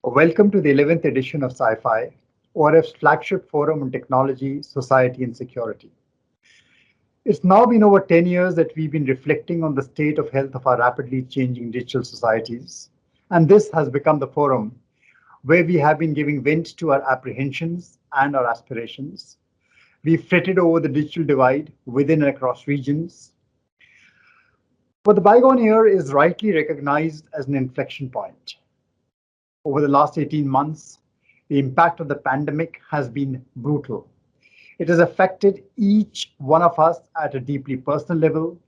Welcome to the 11th edition of CyFy, ORF's flagship forum on technology, society, and security. It's now been over 10 years that we've been reflecting on the state of health of our rapidly changing digital societies, and this has become the forum where we have been giving vent to our apprehensions and our aspirations. We've fretted over the digital divide within and across regions. But the bygone year is rightly recognized as an inflection point. Over the last 18 months, the impact of the pandemic has been brutal. It has affected each one of us at a deeply personal level.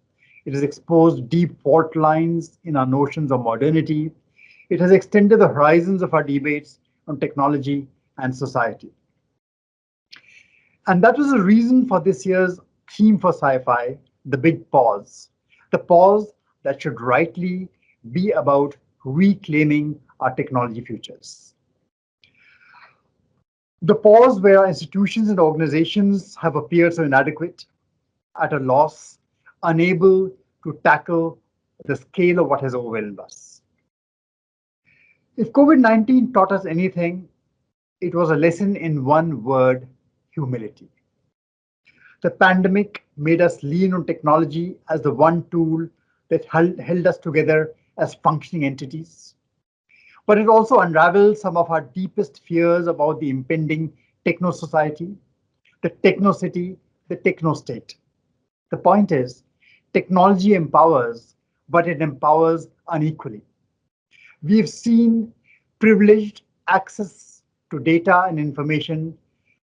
It has exposed deep fault lines in our notions of modernity. It has extended the horizons of our debates on technology and society. And that was the reason for this year's theme for CyFy, the big pause. The pause that should rightly be about reclaiming our technology futures. The pause where our institutions and organizations have appeared so inadequate, at a loss, unable to tackle the scale of what has overwhelmed us. If COVID-19 taught us anything, it was a lesson in one word: humility. The pandemic made us lean on technology as the one tool that held us together as functioning entities. But it also unraveled some of our deepest fears about the impending techno society, the techno city, the techno state. The point is, technology empowers, but it empowers unequally. We've seen privileged access to data and information,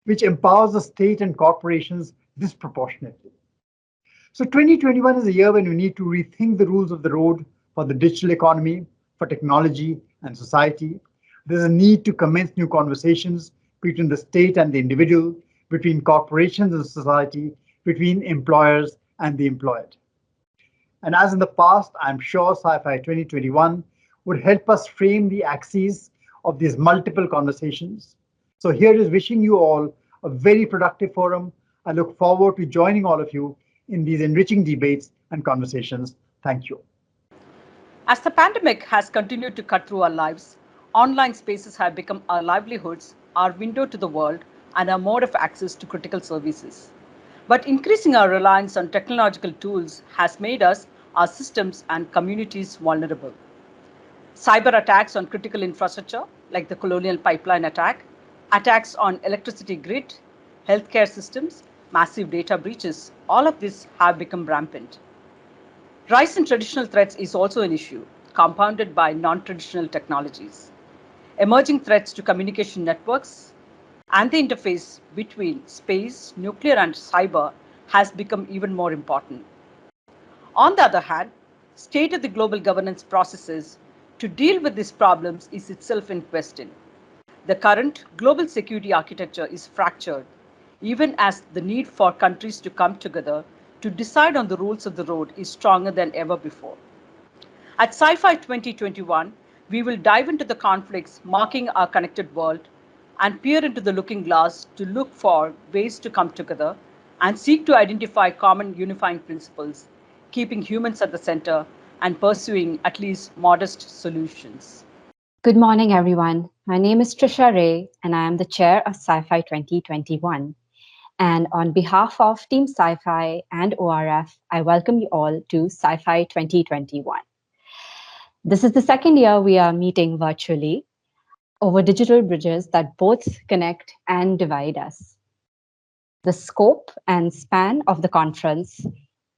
which empowers the state and corporations disproportionately. So 2021 is a year when we need to rethink the rules of the road for the digital economy, for technology and society. There's a need to commence new conversations between the state and the individual, between corporations and society, between employers and the employed. And as in the past, I'm sure CyFy 2021 would help us frame the axes of these multiple conversations. So here is wishing you all a very productive forum. I look forward to joining all of you in these enriching debates and conversations. Thank you. As the pandemic has continued to cut through our lives, online spaces have become our livelihoods, our window to the world, and our mode of access to critical services. But increasing our reliance on technological tools has made us, our systems, and communities vulnerable. Cyber attacks on critical infrastructure, like the Colonial Pipeline attack, attacks on electricity grid, healthcare systems, massive data breaches, all of this have become rampant. Rise in traditional threats is also an issue, compounded by non-traditional technologies. Emerging threats to communication networks and the interface between space, nuclear, and cyber has become even more important. On the other hand, state of the global governance processes to deal with these problems is itself in question. The current global security architecture is fractured, even as the need for countries to come together to decide on the rules of the road is stronger than ever before. At CyFy 2021, we will dive into the conflicts marking our connected world and peer into the looking glass to look for ways to come together and seek to identify common unifying principles, keeping humans at the center and pursuing at least modest solutions. Good morning, everyone. My name is Trisha Ray, and I am the chair of CyFy 2021. And on behalf of Team CyFy and ORF, I welcome you all to CyFy 2021. This is the second year we are meeting virtually over digital bridges that both connect and divide us. The scope and span of the conference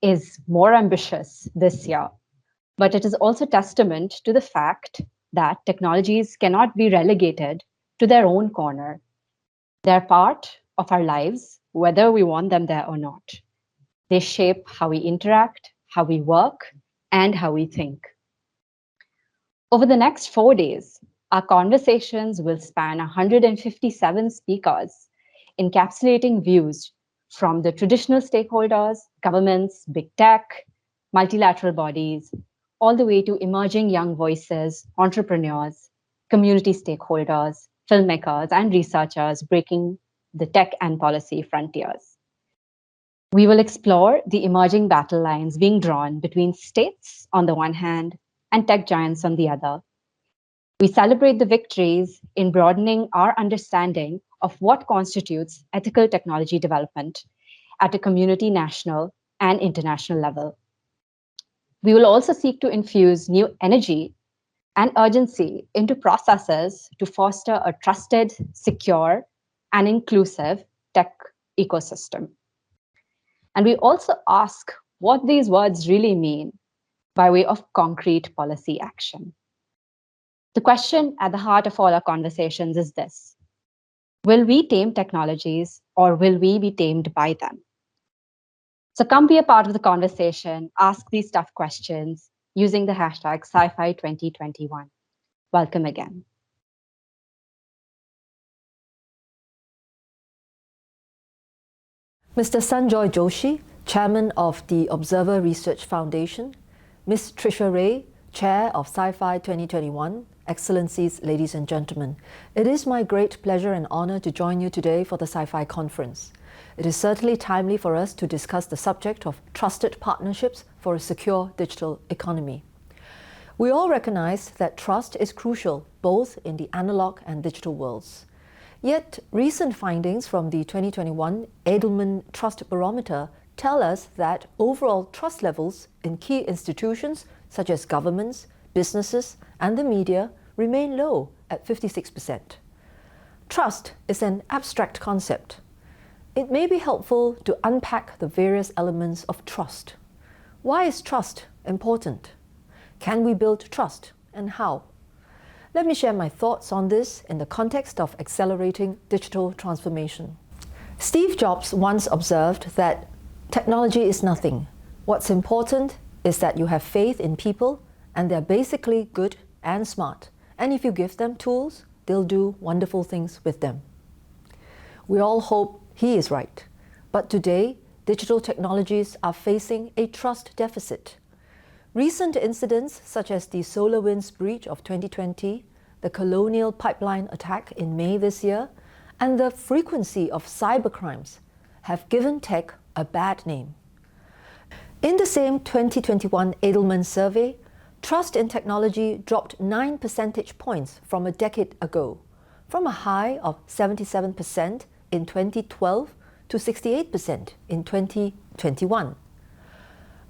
is more ambitious this year, but it is also testament to the fact that technologies cannot be relegated to their own corner. They're part of our lives, whether we want them there or not. They shape how we interact, how we work, and how we think. Over the next 4 days, our conversations will span 157 speakers, encapsulating views from the traditional stakeholders, governments, big tech, multilateral bodies, all the way to emerging young voices, entrepreneurs, community stakeholders, filmmakers, and researchers breaking the tech and policy frontiers. We will explore the emerging battle lines being drawn between states on the one hand and tech giants on the other. We celebrate the victories in broadening our understanding of what constitutes ethical technology development at a community, national, and international level. We will also seek to infuse new energy and urgency into processes to foster a trusted, secure, and inclusive tech ecosystem. And we also ask what these words really mean by way of concrete policy action. The question at the heart of all our conversations is this: will we tame technologies or will we be tamed by them? So come be a part of the conversation, ask these tough questions using the hashtag CyFy2021. Welcome again. Mr. Sunjoy Joshi, Chairman of the Observer Research Foundation, Ms. Trisha Ray, Chair of CyFy 2021, Excellencies, ladies and gentlemen, it is my great pleasure and honor to join you today for the CyFy conference. It is certainly timely for us to discuss the subject of trusted partnerships for a secure digital economy. We all recognize that trust is crucial both in the analog and digital worlds. Yet, recent findings from the 2021 Edelman Trust Barometer tell us that overall trust levels in key institutions such as governments, businesses, and the media remain low at 56%. Trust is an abstract concept. It may be helpful to unpack the various elements of trust. Why is trust important? Can we build trust, and how? Let me share my thoughts on this in the context of accelerating digital transformation. Steve Jobs once observed that technology is nothing. What's important is that you have faith in people and they're basically good and smart. And if you give them tools, they'll do wonderful things with them. We all hope he is right. But today, digital technologies are facing a trust deficit. Recent incidents such as the SolarWinds breach of 2020, the Colonial Pipeline attack in May this year, and the frequency of cybercrimes have given tech a bad name. In the same 2021 Edelman survey, trust in technology dropped 9 percentage points from a decade ago, from a high of 77% in 2012 to 68% in 2021.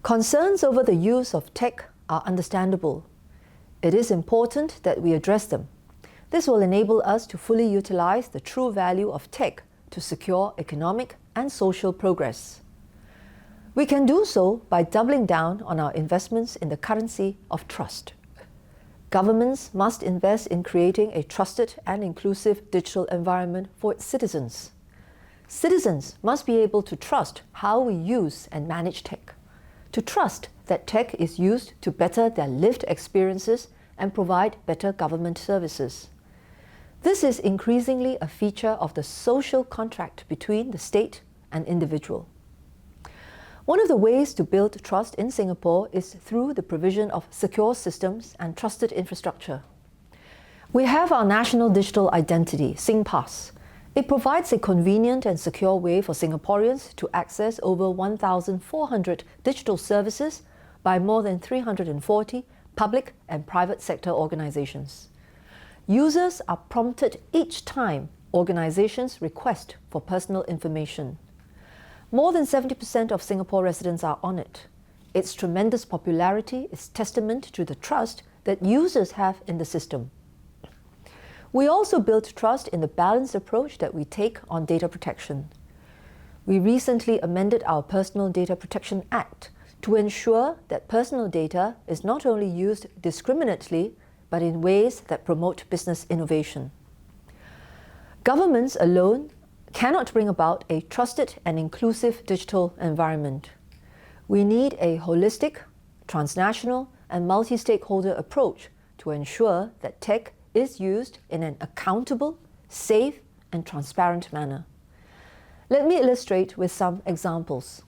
Concerns over the use of tech are understandable. It is important that we address them. This will enable us to fully utilize the true value of tech to secure economic and social progress. We can do so by doubling down on our investments in the currency of trust. Governments must invest in creating a trusted and inclusive digital environment for its citizens. Citizens must be able to trust how we use and manage tech, to trust that tech is used to better their lived experiences and provide better government services. This is increasingly a feature of the social contract between the state and individual. One of the ways to build trust in Singapore is through the provision of secure systems and trusted infrastructure. We have our national digital identity, SingPass. It provides a convenient and secure way for Singaporeans to access over 1,400 digital services by more than 340 public and private sector organizations. Users are prompted each time organizations request for personal information. More than 70% of Singapore residents are on it. Its tremendous popularity is testament to the trust that users have in the system. We also built trust in the balanced approach that we take on data protection. We recently amended our Personal Data Protection Act to ensure that personal data is not only used discriminately, but in ways that promote business innovation. Governments alone cannot bring about a trusted and inclusive digital environment. We need a holistic, transnational, and multi-stakeholder approach to ensure that tech is used in an accountable, safe, and transparent manner. Let me illustrate with some examples.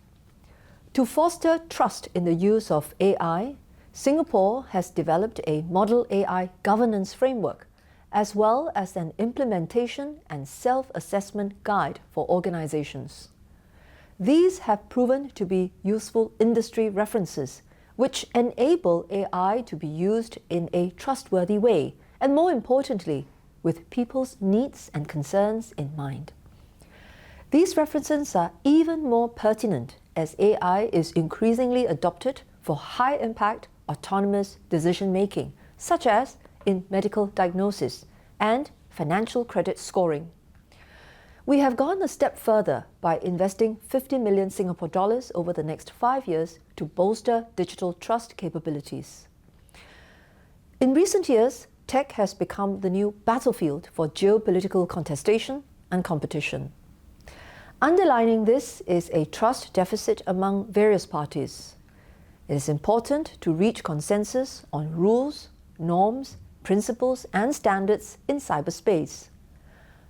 To foster trust in the use of AI, Singapore has developed a model AI governance framework, as well as an implementation and self-assessment guide for organizations. These have proven to be useful industry references, which enable AI to be used in a trustworthy way and more importantly, with people's needs and concerns in mind. These references are even more pertinent as AI is increasingly adopted for high-impact autonomous decision-making, such as in medical diagnosis and financial credit scoring. We have gone a step further by investing 50 million Singapore dollars over the next 5 years to bolster digital trust capabilities. In recent years, tech has become the new battlefield for geopolitical contestation and competition. Underlining this is a trust deficit among various parties. It is important to reach consensus on rules, norms, principles, and standards in cyberspace.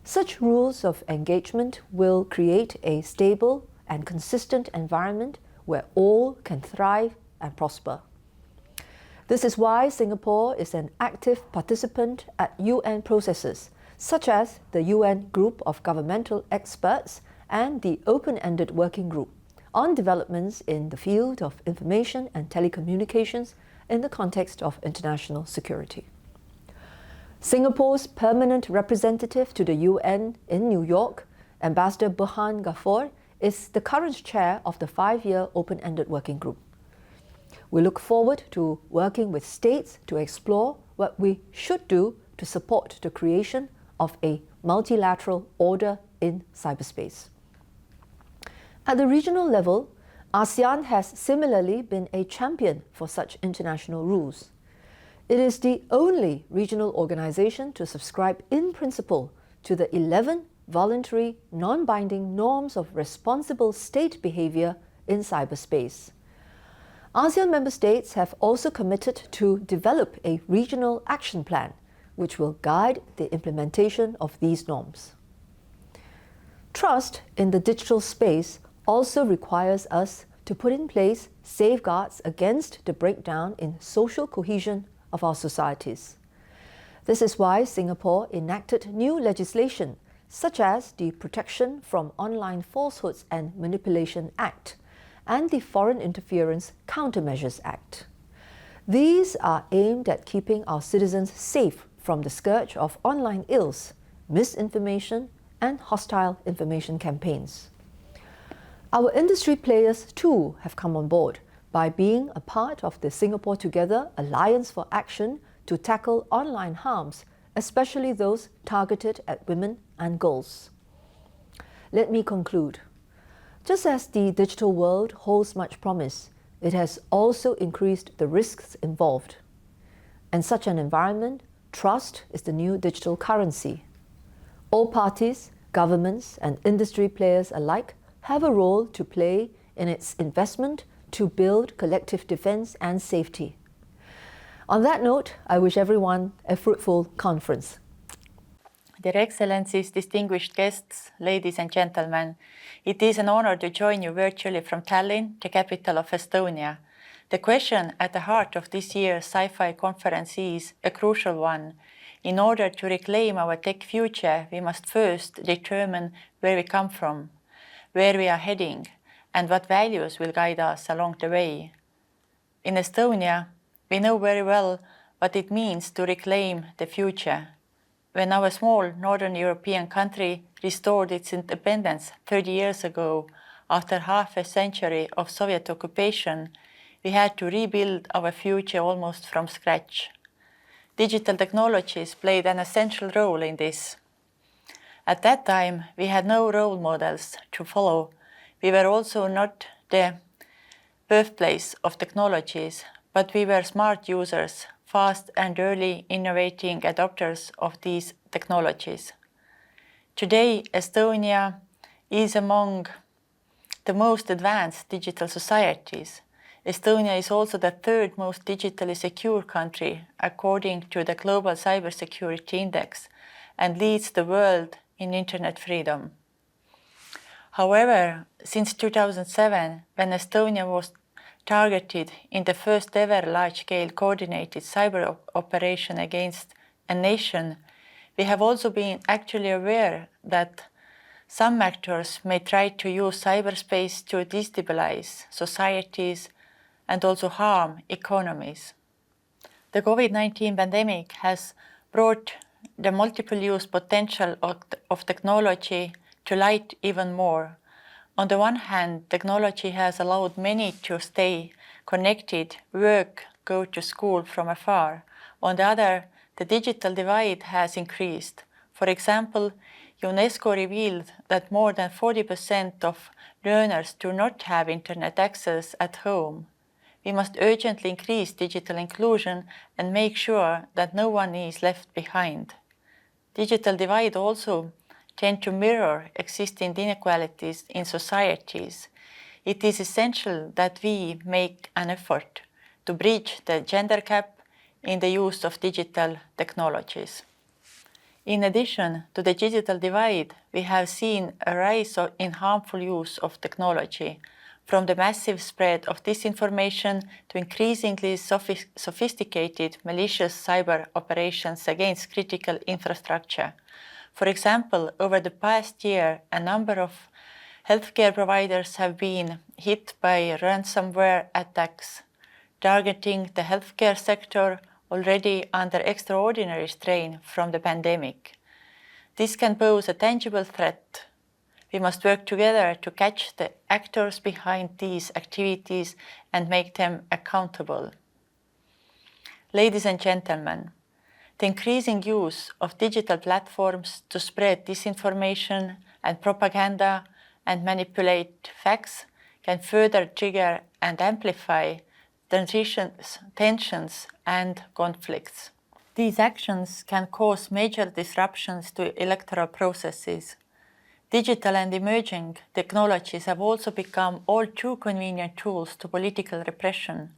Such rules of engagement will create a stable and consistent environment where all can thrive and prosper. This is why Singapore is an active participant at UN processes, such as the UN Group of Governmental Experts and the Open-Ended Working Group on developments in the field of information and telecommunications in the context of international security. Singapore's permanent representative to the UN in New York, Ambassador Burhan Ghaffur, is the current chair of the 5-year Open-Ended Working Group. We look forward to working with states to explore what we should do to support the creation of a multilateral order in cyberspace. At the regional level, ASEAN has similarly been a champion for such international rules. It is the only regional organization to subscribe in principle to the 11 voluntary, non-binding norms of responsible state behavior in cyberspace. ASEAN member states have also committed to develop a regional action plan, which will guide the implementation of these norms. Trust in the digital space also requires us to put in place safeguards against the breakdown in social cohesion of our societies. This is why Singapore enacted new legislation, such as the Protection from Online Falsehoods and Manipulation Act and the Foreign Interference Countermeasures Act. These are aimed at keeping our citizens safe from the scourge of online ills, misinformation, and hostile information campaigns. Our industry players too have come on board by being a part of the Singapore Together Alliance for Action to tackle online harms, especially those targeted at women and girls. Let me conclude. Just as the digital world holds much promise, it has also increased the risks involved. In such an environment, trust is the new digital currency. All parties, governments, and industry players alike have a role to play in its investment to build collective defense and safety. On that note, I wish everyone a fruitful conference. Dear Excellencies, distinguished guests, ladies and gentlemen, it is an honor to join you virtually from Tallinn, the capital of Estonia. The question at the heart of this year's CyFy conference is a crucial one. In order to reclaim our tech future, we must first determine where we come from, where we are heading, and what values will guide us along the way. In Estonia, we know very well what it means to reclaim the future. When our small northern European country restored its independence 30 years ago, after half a century of Soviet occupation, we had to rebuild our future almost from scratch. Digital technologies played an essential role in this. At that time, we had no role models to follow. We were also not the birthplace of technologies, but we were smart users, fast and early innovating adopters of these technologies. Today, Estonia is among the most advanced digital societies. Estonia is also the third most digitally secure country according to the Global Cybersecurity Index and leads the world in internet freedom. However, since 2007, when Estonia was targeted in the first ever large-scale coordinated cyber operation against a nation, we have also been actually aware that some actors may try to use cyberspace to destabilize societies and also harm economies. The COVID-19 pandemic has brought the multiple use potential of technology to light even more. On the one hand, technology has allowed many to stay connected, work, go to school from afar. On the other, the digital divide has increased. For example, UNESCO revealed that more than 40% of learners do not have internet access at home. We must urgently increase digital inclusion and make sure that no one is left behind. Digital divide also tend to mirror existing inequalities in societies. It is essential that we make an effort to bridge the gender gap in the use of digital technologies. In addition to the digital divide, we have seen a rise in harmful use of technology, from the massive spread of disinformation to increasingly sophisticated malicious cyber operations against critical infrastructure. For example, over the past year, a number of healthcare providers have been hit by ransomware attacks, targeting the healthcare sector already under extraordinary strain from the pandemic. This can pose a tangible threat. We must work together to catch the actors behind these activities and make them accountable. Ladies and gentlemen, the increasing use of digital platforms to spread disinformation and propaganda and manipulate facts can further trigger and amplify tensions and conflicts. These actions can cause major disruptions to electoral processes. Digital and emerging technologies have also become all too convenient tools to political repression.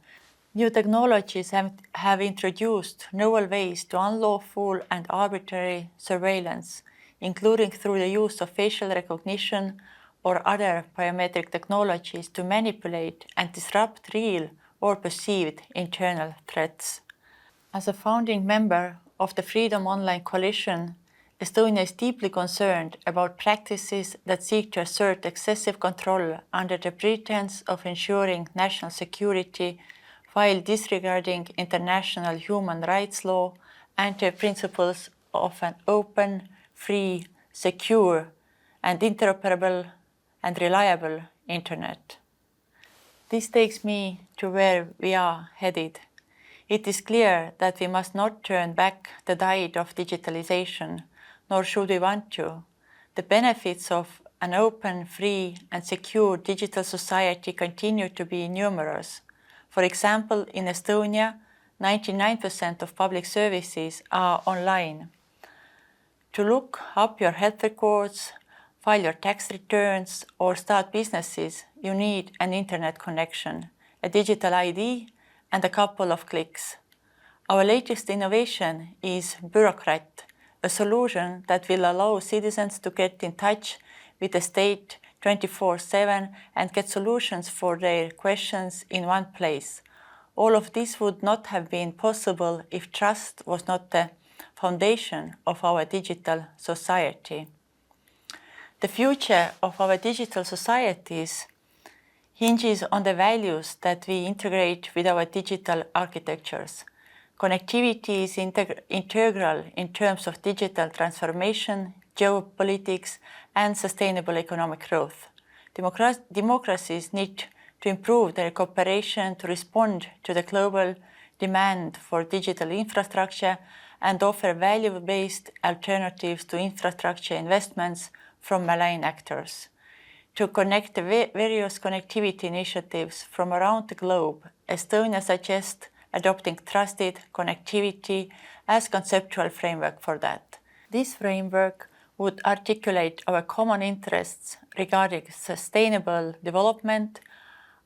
New technologies have introduced novel ways to unlawful and arbitrary surveillance, including through the use of facial recognition or other biometric technologies to manipulate and disrupt real or perceived internal threats. As a founding member of the Freedom Online Coalition, Estonia is deeply concerned about practices that seek to assert excessive control under the pretense of ensuring national security while disregarding international human rights law and the principles of an open, free, secure, and interoperable and reliable internet. This takes me to where we are headed. It is clear that we must not turn back the tide of digitalization, nor should we want to. The benefits of an open, free, and secure digital society continue to be numerous. For example, in Estonia, 99% of public services are online. To look up your health records, file your tax returns, or start businesses, you need an internet connection, a digital ID, and a couple of clicks. Our latest innovation is Bureaucrat, a solution that will allow citizens to get in touch with the state 24/7 and get solutions for their questions in one place. All of this would not have been possible if trust was not the foundation of our digital society. The future of our digital societies hinges on the values that we integrate with our digital architectures. Connectivity is integral in terms of digital transformation, geopolitics, and sustainable economic growth. Democracies need to improve their cooperation to respond to the global demand for digital infrastructure and offer value-based alternatives to infrastructure investments from malign actors. To connect the various connectivity initiatives from around the globe, Estonia suggests adopting trusted connectivity as conceptual framework for that. This framework would articulate our common interests regarding sustainable development,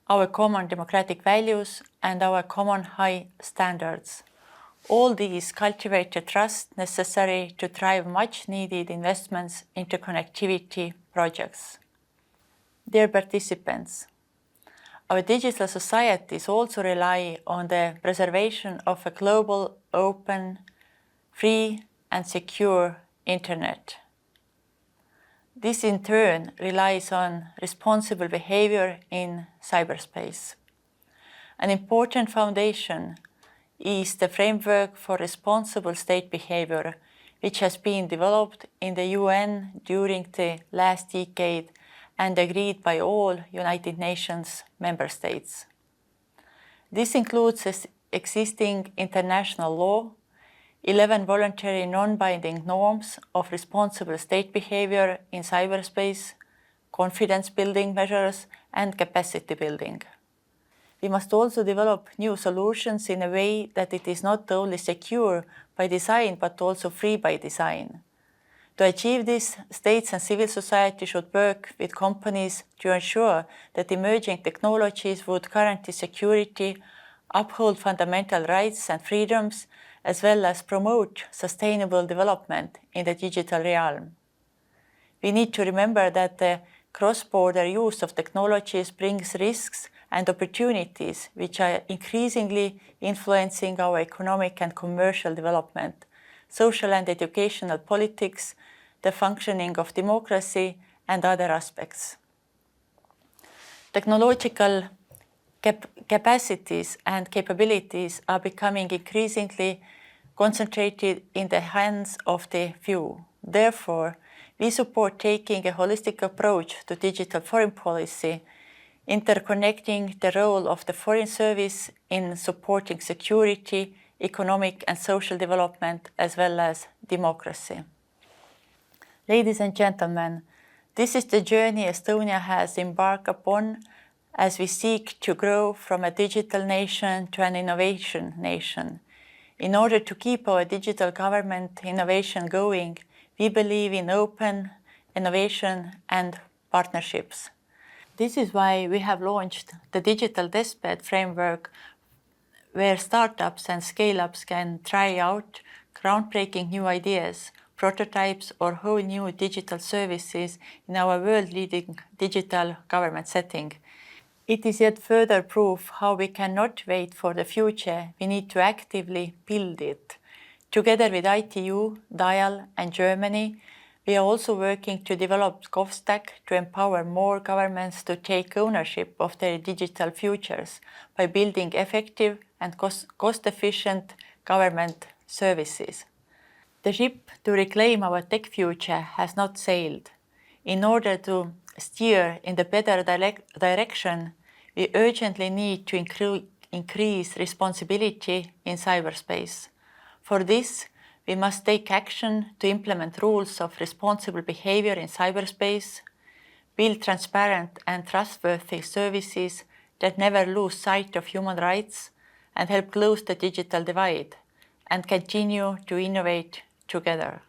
our common democratic values, and our common high standards. All these cultivate the trust necessary to drive much-needed investments into connectivity projects. Dear participants, our digital societies also rely on the preservation of a global, open, free, and secure internet. This in turn relies on responsible behavior in cyberspace. An important foundation is the framework for responsible state behavior, which has been developed in the UN during the last decade and agreed by all United Nations member states. This includes existing international law, 11 voluntary non-binding norms of responsible state behavior in cyberspace, confidence building measures, and capacity building. We must also develop new solutions in a way that it is not only secure by design, but also free by design. To achieve this, states and civil society should work with companies to ensure that emerging technologies would guarantee security, uphold fundamental rights and freedoms, as well as promote sustainable development in the digital realm. We need to remember that the cross-border use of technologies brings risks and opportunities which are increasingly influencing our economic and commercial development, social and educational politics, the functioning of democracy, and other aspects. Technological capacities and capabilities are becoming increasingly concentrated in the hands of the few. Therefore, we support taking a holistic approach to digital foreign policy, interconnecting the role of the Foreign Service in supporting security, economic and social development, as well as democracy. Ladies and gentlemen, this is the journey Estonia has embarked upon as we seek to grow from a digital nation to an innovation nation. In order to keep our digital government innovation going, we believe in open innovation and partnerships. This is why we have launched the Digital Testbed framework, where startups and scale-ups can try out groundbreaking new ideas, prototypes, or whole new digital services in our world-leading digital government setting. It is yet further proof how we cannot wait for the future. We need to actively build it. Together with ITU, DIAL, and Germany, we are also working to develop GovStack to empower more governments to take ownership of their digital futures by building effective and cost-efficient government services. The ship to reclaim our tech future has not sailed. In order to steer in the better direction, we urgently need to increase responsibility in cyberspace. For this, we must take action to implement rules of responsible behavior in cyberspace, build transparent and trustworthy services that never lose sight of human rights, and help close the digital divide, and continue to innovate together.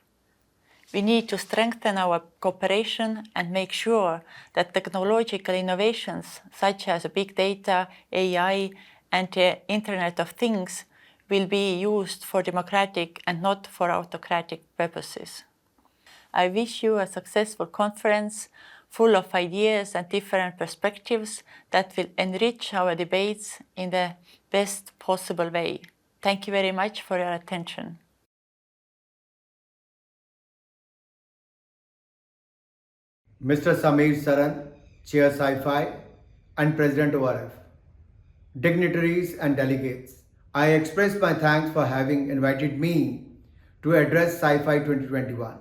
We need to strengthen our cooperation and make sure that technological innovations such as big data, AI, and the Internet of Things will be used for democratic and not for autocratic purposes. I wish you a successful conference full of ideas and different perspectives that will enrich our debates in the best possible way. Thank you very much for your attention. Mr. Samir Saran, Chair CyFy and President ORF, dignitaries and delegates, I express my thanks for having invited me to address CyFy 2021.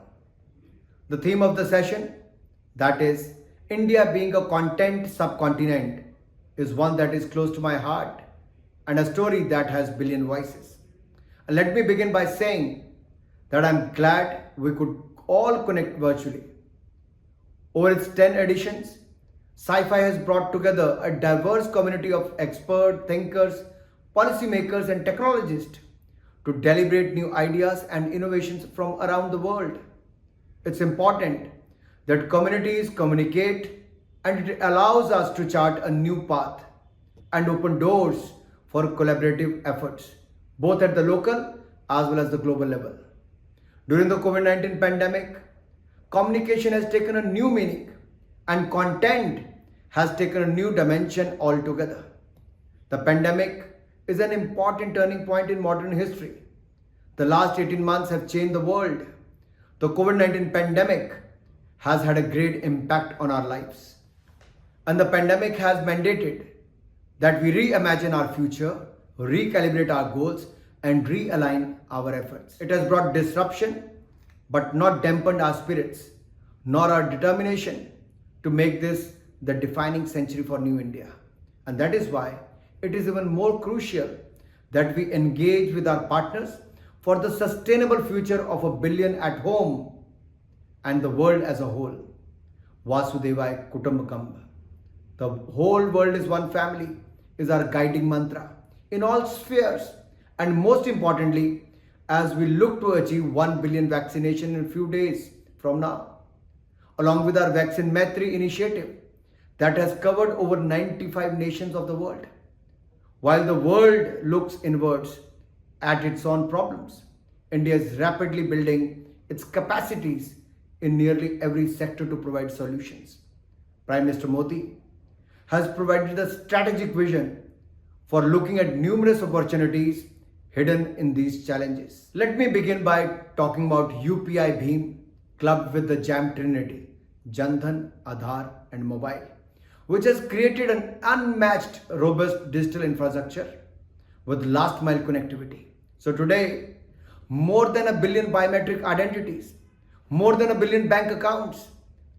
The theme of the session, that is, India being a content subcontinent, is one that is close to my heart and a story that has billion voices. And let me begin by saying that I'm glad we could all connect virtually. Over its 10 editions, CyFy has brought together a diverse community of experts, thinkers, policymakers, and technologists to deliberate new ideas and innovations from around the world. It's important that communities communicate, and it allows us to chart a new path and open doors for collaborative efforts, both at the local as well as the global level. During the COVID-19 pandemic, communication has taken a new meaning and content has taken a new dimension altogether. The pandemic is an important turning point in modern history. The last 18 months have changed the world. The COVID-19 pandemic has had a great impact on our lives. And the pandemic has mandated that we reimagine our future, recalibrate our goals, and realign our efforts. It has brought disruption, but not dampened our spirits, nor our determination to make this the defining century for New India. And that is why it is even more crucial that we engage with our partners for the sustainable future of 1 billion at home and the world as a whole. Vasudevaya Kutumbakam. The whole world is one family is our guiding mantra in all spheres, and most importantly, as we look to achieve 1 billion vaccination in a few days from now, along with our Vaccine Maitri initiative that has covered over 95 nations of the world. While the world looks inwards at its own problems, India is rapidly building its capacities in nearly every sector to provide solutions. Prime Minister Modi has provided a strategic vision for looking at numerous opportunities hidden in these challenges. Let me begin by talking about UPI Bheem clubbed with the Jam Trinity, Jan Dhan, Aadhaar and Mobile, which has created an unmatched robust digital infrastructure with last mile connectivity. So today, more than 1 billion biometric identities, more than 1 billion bank accounts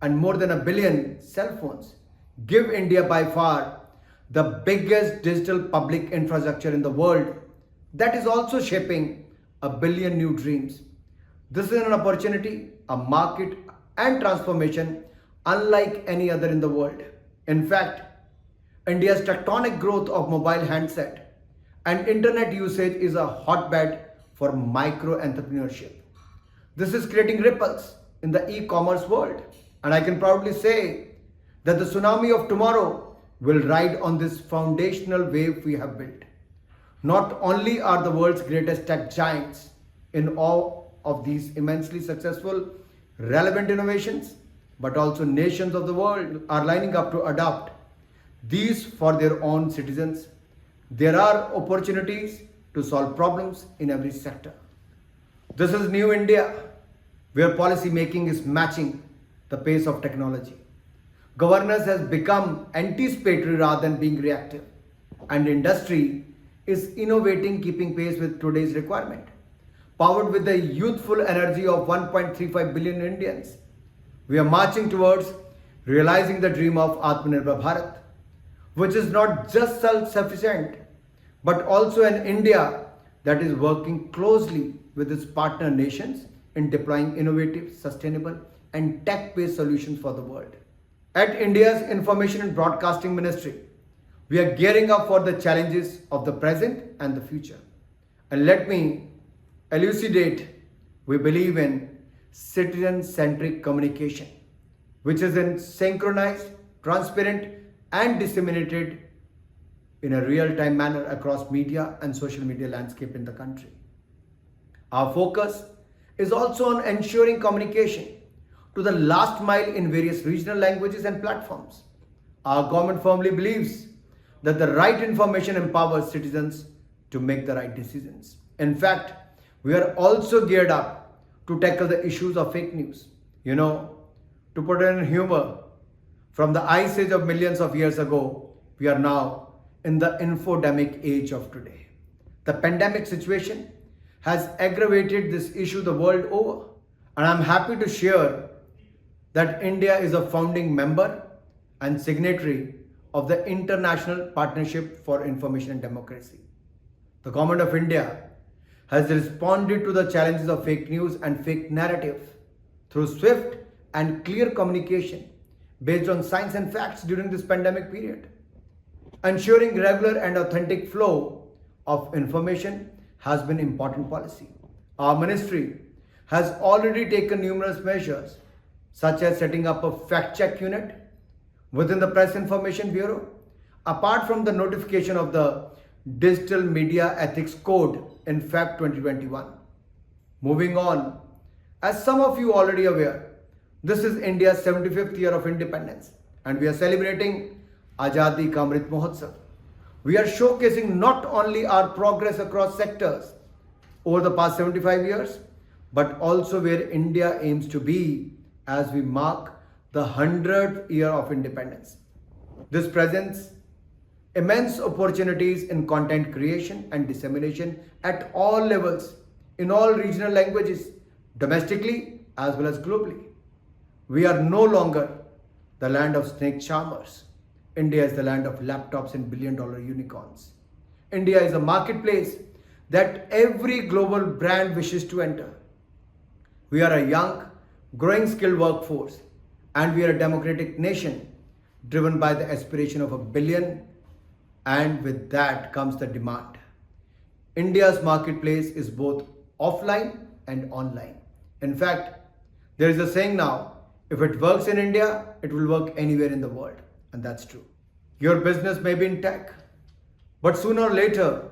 and more than 1 billion cell phones give India by far the biggest digital public infrastructure in the world that is also shaping 1 billion new dreams. This is an opportunity, a market and transformation unlike any other in the world. In fact, India's tectonic growth of mobile handset and internet usage is a hotbed for micro entrepreneurship. This is creating ripples in the e-commerce world, and I can proudly say that the tsunami of tomorrow will ride on this foundational wave we have built. Not only are the world's greatest tech giants in awe of these immensely successful, relevant innovations, but also nations of the world are lining up to adopt these for their own citizens. There are opportunities to solve problems in every sector. This is New India, where policy making is matching the pace of technology. Governance has become anticipatory rather than being reactive, and industry is innovating, keeping pace with today's requirement. Powered with the youthful energy of 1.35 billion Indians, we are marching towards realizing the dream of Atmanirbhar Bharat, which is not just self-sufficient, but also an India that is working closely with its partner nations in deploying innovative, sustainable, and tech-based solutions for the world. At India's Information and Broadcasting Ministry, we are gearing up for the challenges of the present and the future. And let me elucidate, we believe in citizen-centric communication, which is in synchronized, transparent, and disseminated in a real-time manner across media and social media landscape in the country. Our focus is also on ensuring communication to the last mile in various regional languages and platforms. Our government firmly believes that the right information empowers citizens to make the right decisions. In fact, we are also geared up to tackle the issues of fake news. To put it in humor, from the ice age of millions of years ago, we are now in the infodemic age of today. The pandemic situation has aggravated this issue the world over, and I'm happy to share that India is a founding member and signatory of the International Partnership for Information and Democracy. The Government of India has responded to the challenges of fake news and fake narrative through swift and clear communication based on science and facts during this pandemic period. Ensuring regular and authentic flow of information has been important policy. Our ministry has already taken numerous measures, such as setting up a fact-check unit within the Press Information Bureau, apart from the notification of the Digital Media Ethics Code in Feb 2021. Moving on, as some of you already aware, this is India's 75th year of independence, and we are celebrating Azadi Ka Amrit Mahotsav. We are showcasing not only our progress across sectors over the past 75 years, but also where India aims to be as we mark the 100th year of independence. This presents immense opportunities in content creation and dissemination at all levels, in all regional languages, domestically as well as globally. We are no longer the land of snake charmers. India is the land of laptops and billion-dollar unicorns. India is a marketplace that every global brand wishes to enter. We are a young, growing skilled workforce, and we are a democratic nation driven by the aspiration of 1 billion, and with that comes the demand. India's marketplace is both offline and online. In fact, there is a saying now, if it works in India, it will work anywhere in the world, and that's true. Your business may be in tech, but sooner or later,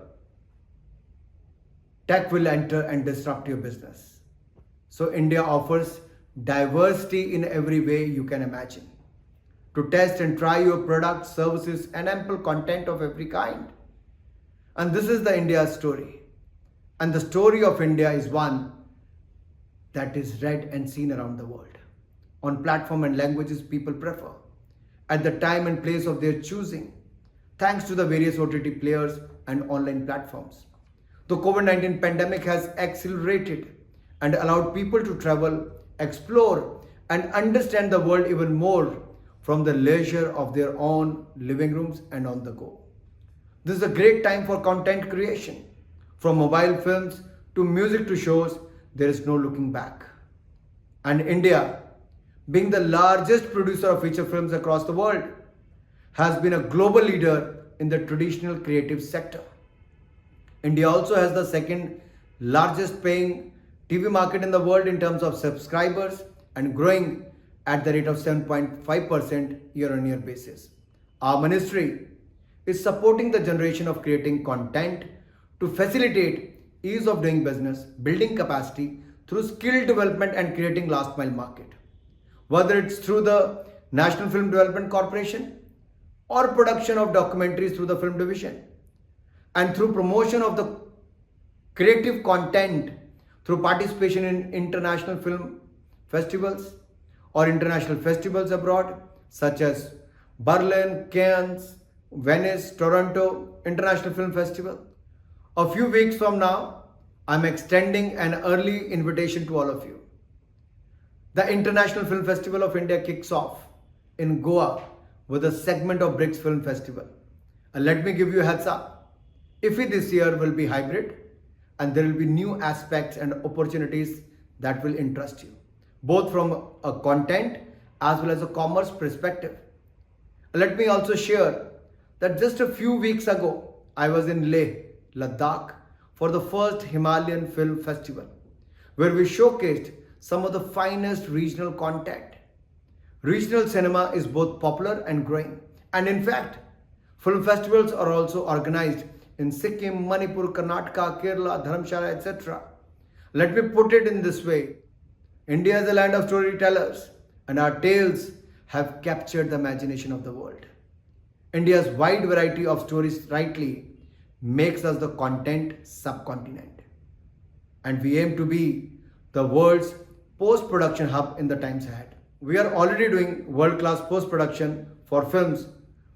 tech will enter and disrupt your business. So India offers diversity in every way you can imagine, to test and try your products, services, and ample content of every kind. And this is the India story. And the story of India is one that is read and seen around the world, on platform and languages people prefer, at the time and place of their choosing, thanks to the various OTT players and online platforms. The COVID-19 pandemic has accelerated and allowed people to travel, explore, and understand the world even more from the leisure of their own living rooms and on the go. This is a great time for content creation. From mobile films to music to shows, there is no looking back. And India, being the largest producer of feature films across the world, has been a global leader in the traditional creative sector. India also has the second largest paying TV market in the world in terms of subscribers and growing at the rate of 7.5% year-on-year basis. Our ministry is supporting the generation of creating content to facilitate ease of doing business, building capacity through skill development and creating last mile market. Whether it's through the National Film Development Corporation or production of documentaries through the film division, and through promotion of the creative content through participation in international film festivals or international festivals abroad such as Berlin, Cannes, Venice, Toronto International Film Festival. A few weeks from now, I'm extending an early invitation to all of you. The International Film Festival of India kicks off in Goa with a segment of BRICS Film Festival. And let me give you a heads up. IFFI this year will be hybrid, and there will be new aspects and opportunities that will interest you, both from a content as well as a commerce perspective. Let me also share that just a few weeks ago, I was in Leh, Ladakh for the first Himalayan Film Festival, where we showcased some of the finest regional content. Regional cinema is both popular and growing. And in fact, film festivals are also organized in Sikkim, Manipur, Karnataka, Kerala, Dharamshala, etc. Let me put it in this way. India is a land of storytellers, and our tales have captured the imagination of the world. India's wide variety of stories rightly makes us the content subcontinent. And we aim to be the world's post-production hub in the times ahead. We are already doing world-class post-production for films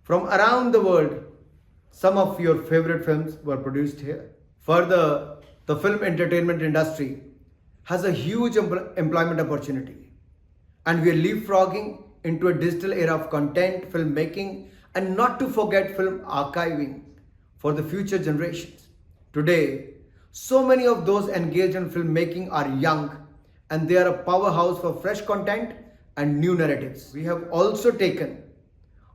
from around the world. Some of your favorite films were produced here. Further, the film entertainment industry has a huge employment opportunity, and we are leapfrogging into a digital era of content, filmmaking, and not to forget film archiving for the future generations. Today, so many of those engaged in filmmaking are young, and they are a powerhouse for fresh content and new narratives. We have also taken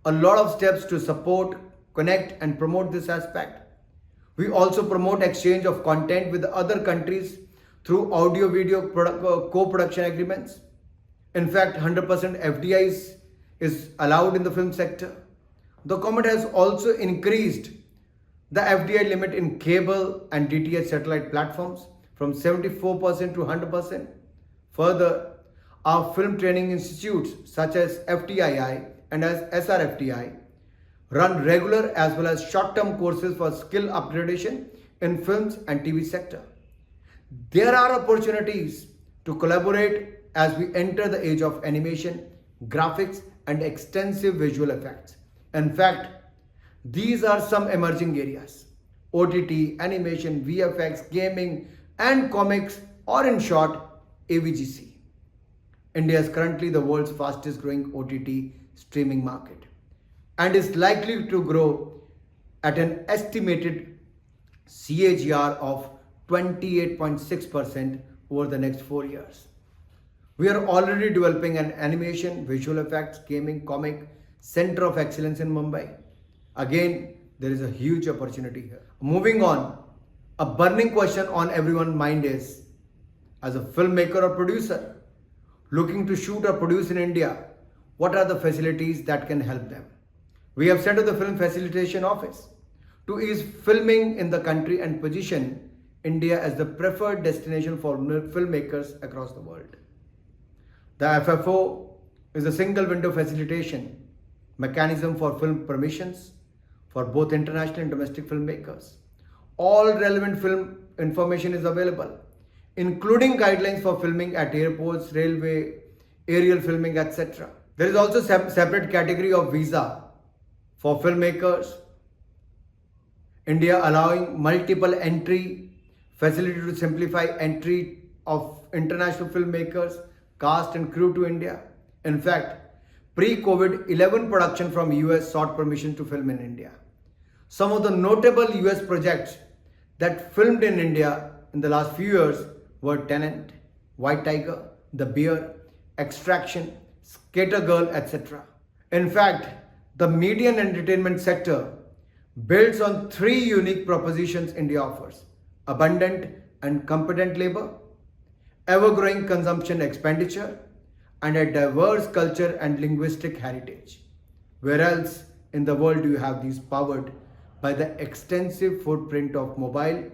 a lot of steps to support, connect, and promote this aspect. We also promote exchange of content with other countries through audio-video co-production agreements. In fact, 100% FDI is allowed in the film sector. The government has also increased the FDI limit in cable and DTH satellite platforms from 74% to 100%. Further, our film training institutes such as FTII and as SRFTI run regular as well as short-term courses for skill upgradation in films and TV sector. There are opportunities to collaborate as we enter the age of animation, graphics, and extensive visual effects. In fact, These are some emerging areas: OTT, animation, VFX, gaming, and comics, or in short, AVGC. India is currently the world's fastest growing OTT streaming market and is likely to grow at an estimated CAGR of 28.6% over the next 4 years. We are already developing an animation, visual effects, gaming, comic center of excellence in Mumbai. Again, there is a huge opportunity here. Moving on, a burning question on everyone's mind is, as a filmmaker or producer looking to shoot or produce in India, what are the facilities that can help them? We have set up the Film Facilitation Office to ease filming in the country and position India as the preferred destination for filmmakers across the world. The FFO is a single window facilitation mechanism for film permissions for both international and domestic filmmakers. All relevant film information is available, including guidelines for filming at airports, railway, aerial filming, etc. There is also a separate category of visa for filmmakers. India allowing multiple entry facility to simplify entry of international filmmakers, cast and crew to India. In fact, pre-COVID, 11 production from US sought permission to film in India. Some of the notable US projects that filmed in India in the last few years were Tenant, White Tiger, The Bear, Extraction, Skater Girl, etc. In fact, the media and entertainment sector builds on 3 unique propositions India offers: abundant and competent labor, ever-growing consumption expenditure, and a diverse culture and linguistic heritage. Where else in the world do you have these powered by the extensive footprint of mobile,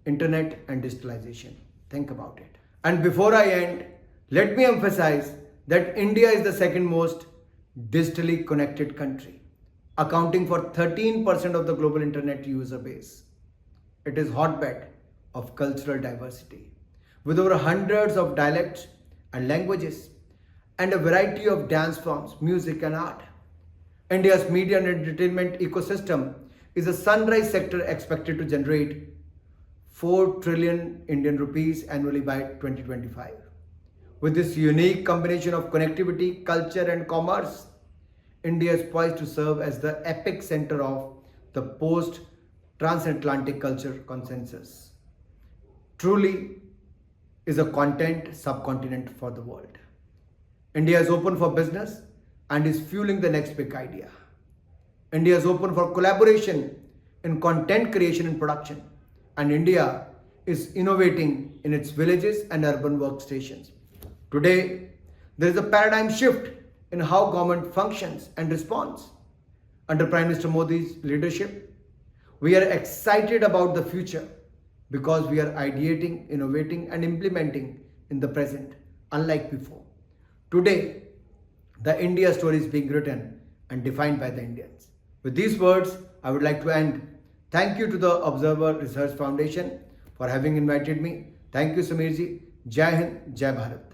internet, and digitalization? Think about it. And before I end, let me emphasize that India is the second most digitally connected country, accounting for 13% of the global internet user base. It is hotbed of cultural diversity, with over hundreds of dialects and languages, and a variety of dance forms, music and art. India's media and entertainment ecosystem is a sunrise sector expected to generate 4 trillion Indian rupees annually by 2025. With this unique combination of connectivity, culture and commerce, India is poised to serve as the epic center of the post-transatlantic culture consensus. Truly is a content subcontinent for the world. India is open for business and is fueling the next big idea. India is open for collaboration in content creation and production. And India is innovating in its villages and urban workstations. Today, there is a paradigm shift in how government functions and responds. Under Prime Minister Modi's leadership, we are excited about the future because we are ideating, innovating, and implementing in the present, unlike before. Today, the India story is being written and defined by the Indians. With these words, I would like to end. Thank you to the Observer Research Foundation for having invited me. Thank you, Sameerji. Jai Hind, Jai Bharat.